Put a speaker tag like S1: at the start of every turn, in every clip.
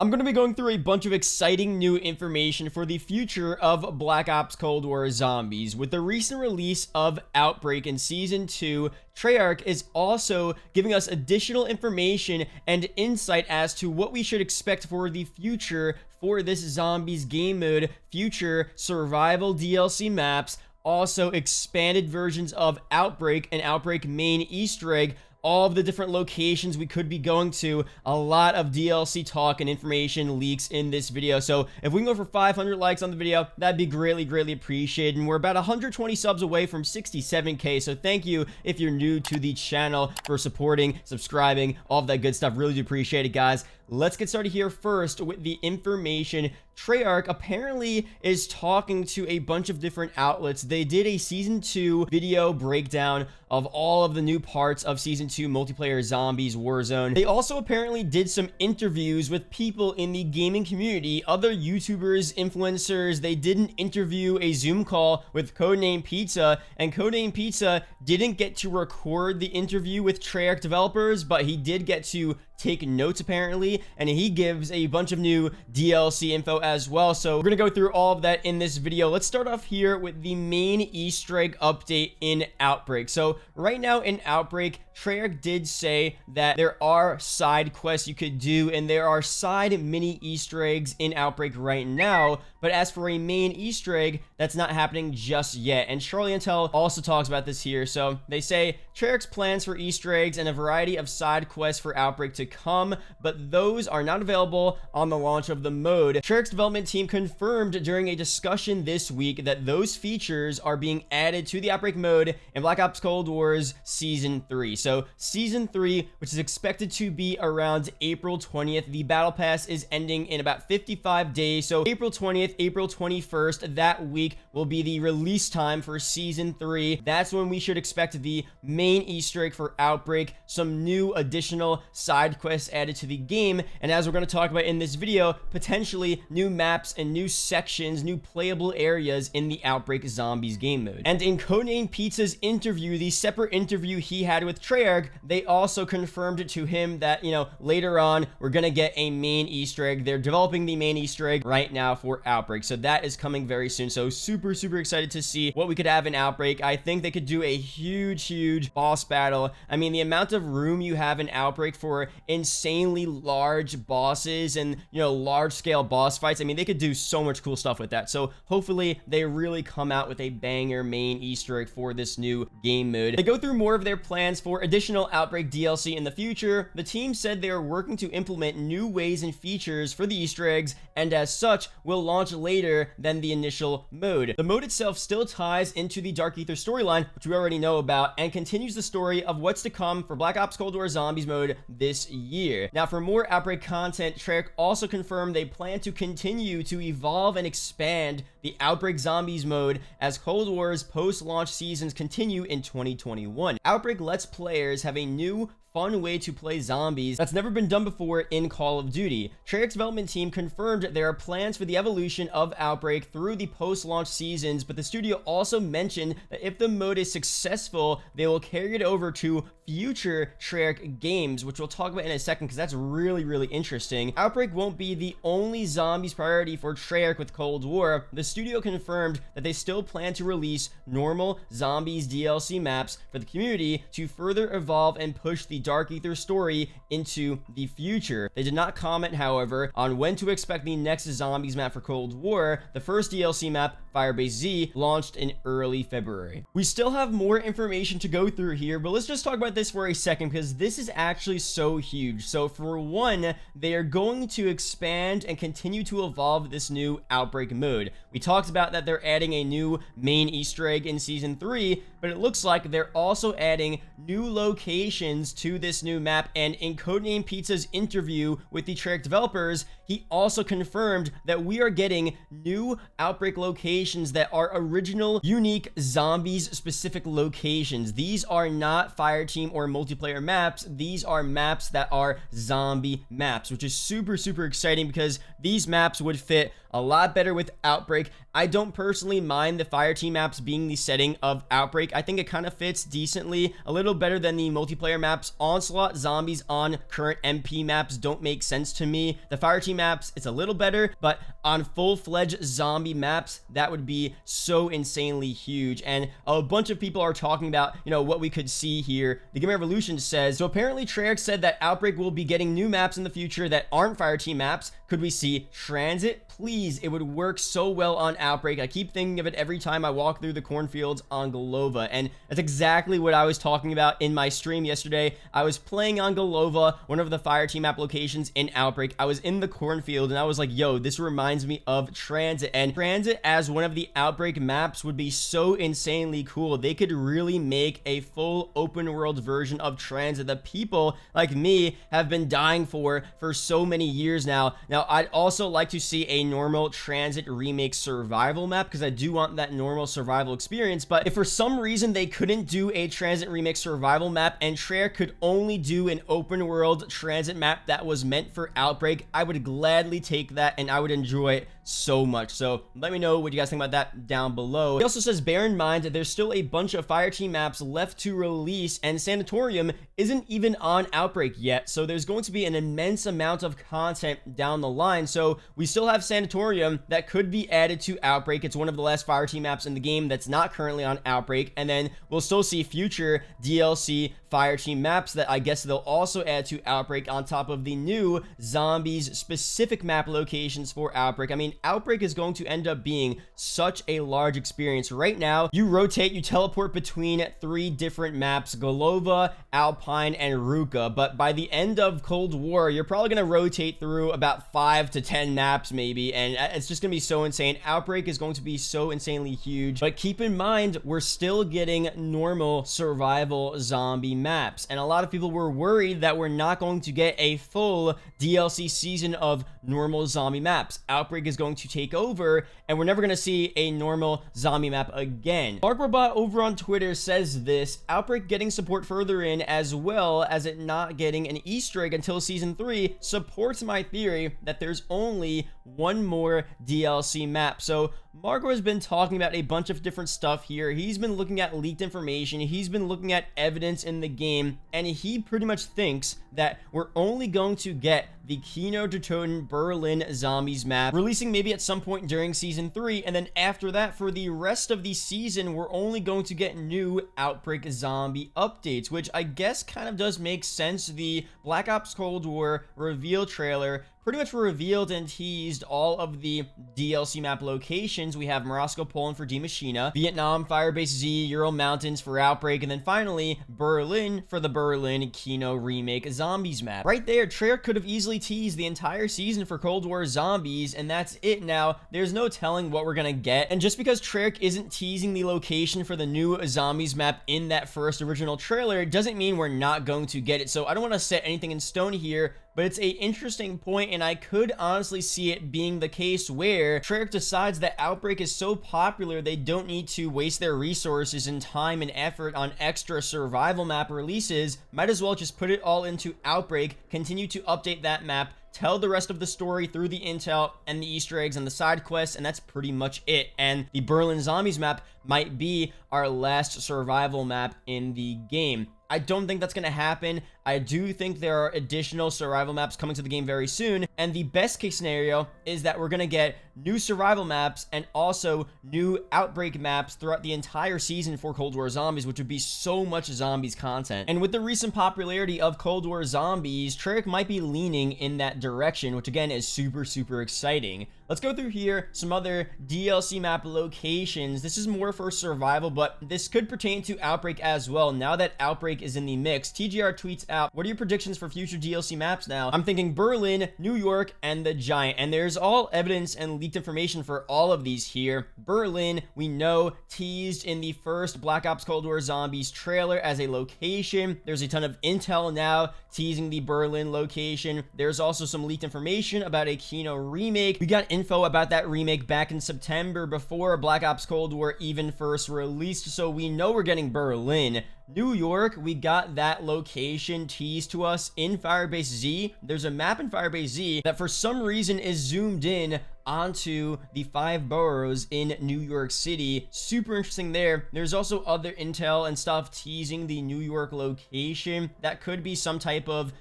S1: I'm going to be going through a bunch of exciting new information for the future of Black Ops Cold War Zombies. With the recent release of Outbreak in Season 2, Treyarch is also giving us additional information and insight as to what we should expect for the future for this Zombies game mode, future survival DLC maps, also expanded versions of Outbreak and Outbreak main Easter egg, all of the different locations we could be going to, a lot of DLC talk and information leaks in this video. So if we can go for 500 likes on the video, that'd be greatly appreciated. And we're about 120 subs away from 67k, so thank you if you're new to the channel for supporting, subscribing, all of that good stuff. Really do appreciate it, guys. Let's get started here first with the information. Treyarch apparently is talking to a bunch of different outlets. They did a Season 2 video breakdown of all of the new parts of Season 2 multiplayer Zombies Warzone. They also apparently did some interviews with people in the gaming community, other YouTubers, influencers. They did an interview, a Zoom call with Codename Pizza, and Codename Pizza didn't get to record the interview with Treyarch developers, but he did get to take notes apparently, and he gives a bunch of new DLC info as well. So we're gonna go through all of that in this video. Let's start off here with the main Easter egg update in Outbreak. So right now in Outbreak, Treyarch did say that there are side quests you could do, and there are side mini Easter eggs in Outbreak right now. But as for a main Easter egg, that's not happening just yet. And Charlie Intel also talks about this here. So they say Treyarch's plans for Easter eggs and a variety of side quests for Outbreak to come, but those are not available on the launch of the mode. Treyarch's development team confirmed during a discussion this week that those features are being added to the Outbreak mode in Black Ops Cold War's Season 3. So Season 3, which is expected to be around April 20th, the Battle Pass is ending in about 55 days. So April 20th, April 21st, that week will be the release time for Season 3. That's when we should expect the main Easter egg for Outbreak, some new additional side quests added to the game, and as we're going to talk about in this video, potentially new maps and new sections, new playable areas in the Outbreak Zombies game mode. And in Codename Pizza's interview, the separate interview he had with Treyarch, they also confirmed to him that, later on, we're going to get a main Easter egg. They're developing the main Easter egg right now for Outbreak, so that is coming very soon. So super excited to see what we could have in Outbreak. I think they could do a huge boss battle. I mean, the amount of room you have in Outbreak for insanely large bosses and large scale boss fights, I mean, they could do so much cool stuff with that. So hopefully they really come out with a banger main Easter egg for this new game mode. They go through more of their plans for additional Outbreak DLC in the future. The team said they are working to implement new ways and features for the Easter eggs, and as such will launch later than the initial mode. The mode itself still ties into the Dark Ether storyline, which we already know about, and continues the story of what's to come for Black Ops Cold War Zombies mode this year. Now, for more Outbreak content, Treyarch also confirmed they plan to continue to evolve and expand the Outbreak Zombies mode as Cold War's post-launch seasons continue in 2021. Outbreak lets players have a new fun way to play zombies that's never been done before in Call of Duty. Treyarch's development team confirmed there are plans for the evolution of Outbreak through the post-launch seasons, but the studio also mentioned that if the mode is successful, they will carry it over to future Treyarch games, which we'll talk about in a second because that's really interesting. Outbreak won't be the only zombies priority for Treyarch with Cold War. The studio confirmed that they still plan to release normal zombies DLC maps for the community to further evolve and push the Dark Ether story into the future. They did not comment, however, on when to expect the next zombies map for Cold War. The first DLC map, Firebase Z, launched in early February. We still have more information to go through here, but let's just talk about this for a second because this is actually so huge. So for one, they are going to expand and continue to evolve this new Outbreak mode. We talked about that they're adding a new main Easter egg in Season 3, but it looks like they're also adding new locations to this new map, and in Codename Pizza's interview with the Treyarch developers, he also confirmed that we are getting new Outbreak locations that are original, unique zombies-specific locations. These are not Fireteam or multiplayer maps. These are maps that are zombie maps, which is super exciting because these maps would fit a lot better with Outbreak. I don't personally mind the Fireteam maps being the setting of Outbreak. I think it kind of fits decently, a little better than the multiplayer maps Onslaught zombies on current MP maps don't make sense to me. The Fireteam maps, it's a little better, but on full-fledged zombie maps, that would be so insanely huge. And a bunch of people are talking about, what we could see here. The Game Revolution says, so apparently Treyarch said that Outbreak will be getting new maps in the future that aren't Fireteam maps. Could we see Transit? Please, it would work so well on Outbreak. I keep thinking of it every time I walk through the cornfields on Golova, and that's exactly what I was talking about in my stream yesterday. I was playing on Golova, one of the Fireteam map locations in Outbreak. I was in the cornfield, and I was like, yo, this reminds me of Transit, and Transit as one of the Outbreak maps would be so insanely cool. They could really make a full open world version of Transit that people like me have been dying for so many years now. Now, I'd also like to see a normal Transit remake survival map, because I do want that normal survival experience. But if for some reason they couldn't do a Transit remake survival map and Treyarch could only do an open world Transit map that was meant for Outbreak, I would gladly take that and I would enjoy it so much. So let me know what you guys think about that down below. He also says, bear in mind that there's still a bunch of Fireteam maps left to release, and Sanatorium isn't even on Outbreak yet, so there's going to be an immense amount of content down the line. So we still have Sanatorium that could be added to Outbreak. It's one of the last Fireteam maps in the game that's not currently on Outbreak, and then we'll still see future DLC Fireteam maps that I guess they'll also add to Outbreak on top of the new zombies specific map locations for Outbreak. I mean, Outbreak is going to end up being such a large experience. Right now, you teleport between 3 different maps, Golova, Alpine, and Ruka, but by the end of Cold War, you're probably going to rotate through about 5 to 10 maps maybe, and it's just going to be so insane. Outbreak is going to be so insanely huge, but keep in mind, we're still getting normal survival zombie maps, and a lot of people were worried that we're not going to get a full DLC season of normal zombie maps. Outbreak is going to take over, and we're never going to see a normal zombie map again. MarkRobot over on Twitter says this: Outbreak getting support further in, as well as it not getting an Easter egg until Season 3, supports my theory that there's only one more DLC map. So Marco has been talking about a bunch of different stuff here. He's been looking at leaked information, he's been looking at evidence in the game, and he pretty much thinks that we're only going to get the Kino der Toten Berlin Zombies map releasing maybe at some point during Season 3, and then after that, for the rest of the season, we're only going to get new Outbreak zombie updates, which I guess kind of does make sense. The Black Ops Cold War reveal trailer pretty much revealed and teased all of the DLC map locations. We have Moscow, Poland for Die Maschine, Vietnam, Firebase Z, Ural Mountains for Outbreak, and then finally Berlin for the Berlin Kino remake zombies map. Right there, Treyarch could have easily teased the entire season for Cold War zombies, and that's it now. There's no telling what we're gonna get, and just because Treyarch isn't teasing the location for the new zombies map in that first original trailer doesn't mean we're not going to get it. So I don't want to set anything in stone here, but it's a interesting point, and I could honestly see it being the case where Treyarch decides that Outbreak is so popular they don't need to waste their resources and time and effort on extra survival map releases. Might as well just put it all into Outbreak, continue to update that map, tell the rest of the story through the intel and the Easter eggs and the side quests, and that's pretty much it. And the Berlin Zombies map might be our last survival map in the game. I don't think that's going to happen. I do think there are additional survival maps coming to the game very soon, and the best case scenario is that we're going to get new survival maps and also new Outbreak maps throughout the entire season for Cold War Zombies, which would be so much zombies content. And with the recent popularity of Cold War Zombies, Treyarch might be leaning in that direction, which again is super exciting. Let's go through here some other DLC map locations. This is more for survival, but this could pertain to Outbreak as well. Now that Outbreak is in the mix, TGR tweets out, what are your predictions for future DLC maps now? I'm thinking Berlin, New York, and the Giant, and there's all evidence and leaked information for all of these here. Berlin, we know, teased in the first Black Ops Cold War Zombies trailer as a location. There's a ton of intel now teasing the Berlin location. There's also some leaked information about a Kino remake. We got info about that remake back in September before Black Ops Cold War even first released, so we know we're getting Berlin. New York, we got that location teased to us in Firebase Z. There's a map in Firebase Z that for some reason is zoomed in onto the 5 boroughs in New York City. Super interesting there. There's also other intel and stuff teasing the New York location. That could be some type of,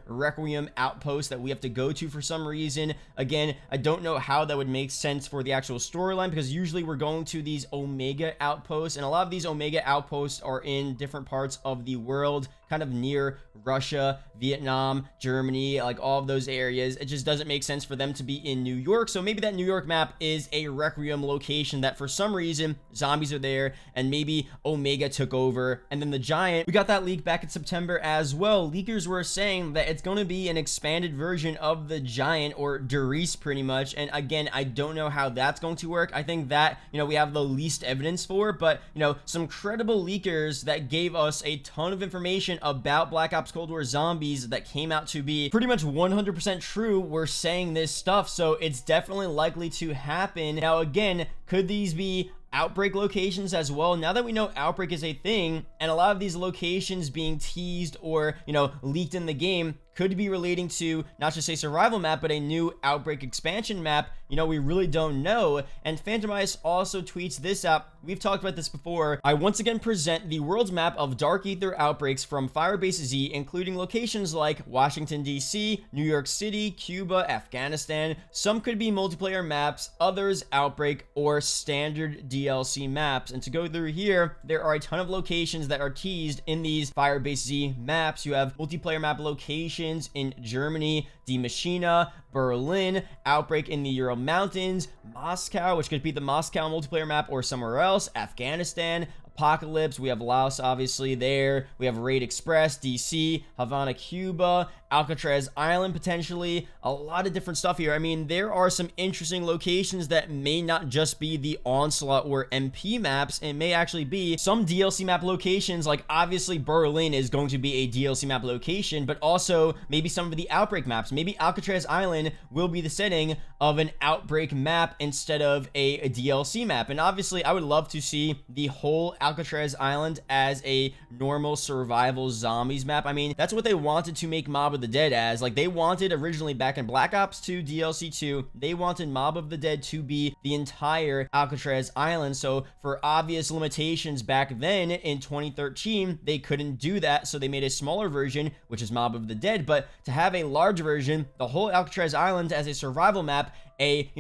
S1: Requiem outpost that we have to go to for some reason. Again, I don't know how that would make sense for the actual storyline, because usually we're going to these Omega outposts, and a lot of these Omega outposts are in different parts of the world, kind of near Russia, Vietnam, Germany, like all of those areas. It just doesn't make sense for them to be in New York. So maybe that New York map is a Requiem location that for some reason zombies are there, and maybe Omega took over. And then the Giant, we got that leak back in September as well. Leakers were saying that it's going to be an expanded version of the Giant, or Doris pretty much. And again, I don't know how that's going to work. I think that, we have the least evidence for, but, some credible leakers that gave us a ton of information about Black Ops Cold War Zombies that came out to be pretty much 100% true were saying this stuff. So it's definitely likely to happen. Now, again, could these be Outbreak locations as well? Now that we know Outbreak is a thing, and a lot of these locations being teased or, leaked in the game could be relating to not just a survival map, but a new Outbreak expansion map, we really don't know. And Phantom Ice also tweets this out. We've talked about this before. I once again present the world's map of Dark Ether outbreaks from Firebase Z, including locations like Washington, D.C., New York City, Cuba, Afghanistan. Some could be multiplayer maps, others Outbreak or standard DLC maps. And to go through here, there are a ton of locations that are teased in these Firebase Z maps. You have multiplayer map locations in Germany, Die Machina, Berlin, Outbreak in the Ural Mountains, Moscow, which could be the Moscow multiplayer map, or somewhere else, Afghanistan, Apocalypse, we have Laos obviously there, we have Raid Express, DC, Havana, Cuba, Alcatraz Island potentially, a lot of different stuff here. I mean, there are some interesting locations that may not just be the Onslaught or MP maps. It may actually be some DLC map locations, like obviously Berlin is going to be a DLC map location, but also maybe some of the Outbreak maps. Maybe Alcatraz Island will be the setting of an Outbreak map instead of a DLC map. And obviously I would love to see the whole Alcatraz Island as a normal survival zombies map. I mean, that's what they wanted to make Mob of the Dead as. Like, they wanted originally back in Black Ops 2 DLC 2, they wanted Mob of the Dead to be the entire Alcatraz Island. So for obvious limitations back then in 2013, they couldn't do that, so they made a smaller version, which is Mob of the Dead. But to have a large version, the whole Alcatraz Island as a survival map, a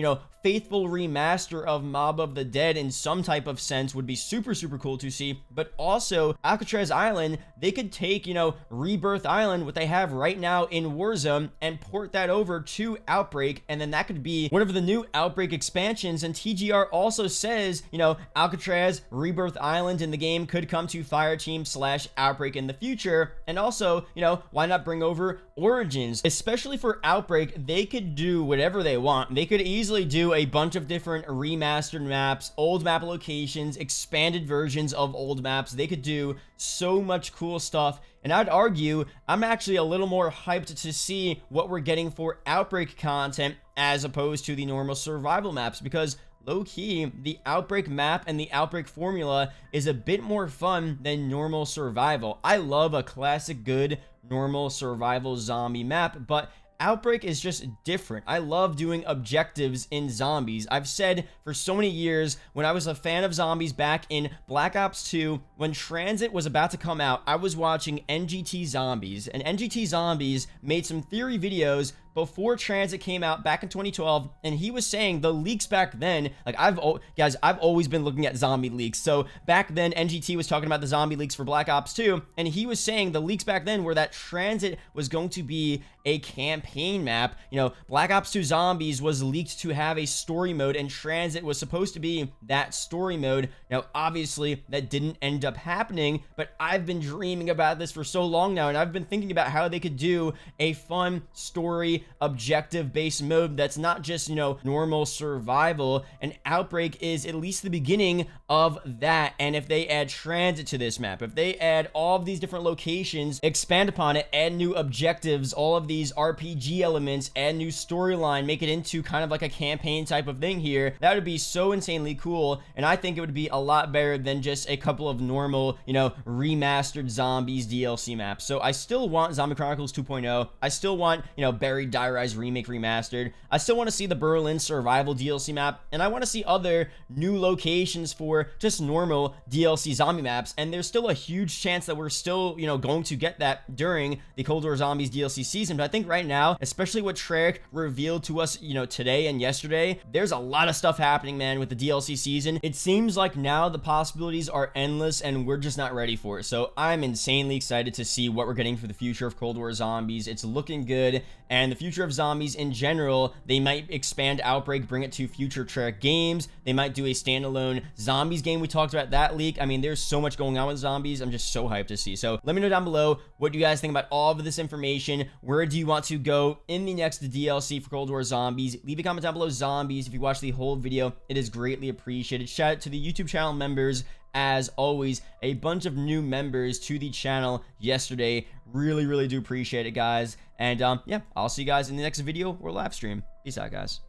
S1: faithful remaster of Mob of the Dead in some type of sense, would be super cool to see. But also Alcatraz Island, they could take Rebirth Island, what they have right now in Warzone, and port that over to Outbreak, and then that could be one of the new Outbreak expansions. And TGR also says Alcatraz, Rebirth Island in the game could come to Fireteam / Outbreak in the future. And also why not bring over Origins? Especially for Outbreak, they could do whatever they want. They could easily do a bunch of different remastered maps, old map locations, expanded versions of old maps. They could do so much cool stuff. And I'd argue I'm actually a little more hyped to see what we're getting for Outbreak content as opposed to the normal survival maps, because low-key, the Outbreak map and the Outbreak formula is a bit more fun than normal survival. I love a classic good normal survival zombie map, but Outbreak is just different. I love doing objectives in zombies. I've said for so many years, when I was a fan of zombies back in Black Ops 2, when Transit was about to come out, I was watching NGT Zombies, and NGT Zombies made some theory videos before Transit came out back in 2012, and he was saying the leaks back then, like I've always been looking at zombie leaks. So back then NGT was talking about the zombie leaks for Black Ops 2, and he was saying the leaks back then were that Transit was going to be a campaign map. Black Ops 2 Zombies was leaked to have a story mode, and Transit was supposed to be that story mode. Now obviously that didn't end up happening, but I've been dreaming about this for so long now, and I've been thinking about how they could do a fun story objective based mode that's not just normal survival, and Outbreak is at least the beginning of that. And if they add Transit to this map, if they add all of these different locations, expand upon it, add new objectives, all of these RPG elements, add new storyline, make it into kind of like a campaign type of thing here, that would be so insanely cool. And I think it would be a lot better than just a couple of normal remastered zombies DLC maps. So I still want Zombie Chronicles 2.0. I still want Buried Die Rise Remake Remastered. I still want to see the Berlin Survival DLC map, and I want to see other new locations for just normal DLC zombie maps, and there's still a huge chance that we're still, you know, going to get that during the Cold War Zombies DLC season. But I think right now, especially what Treyarch revealed to us, you know, today and yesterday, there's a lot of stuff happening, man, with the DLC season. It seems like now the possibilities are endless, and we're just not ready for it. So I'm insanely excited to see what we're getting for the future of Cold War Zombies. It's looking good, and the future of zombies in general, they might expand Outbreak, bring it to future Treyarch games. They might do a standalone zombies game. We talked about that leak. I mean, there's so much going on with zombies. I'm just so hyped to see. So let me know down below what do you guys think about all of this information. Where do you want to go in the next DLC for Cold War Zombies? Leave a comment down below, zombies. If you watch the whole video, it is greatly appreciated. Shout out to the YouTube channel members. As always, a bunch of new members to the channel yesterday. Really do appreciate it, guys. And yeah, I'll see you guys in the next video or live stream. Peace out, guys.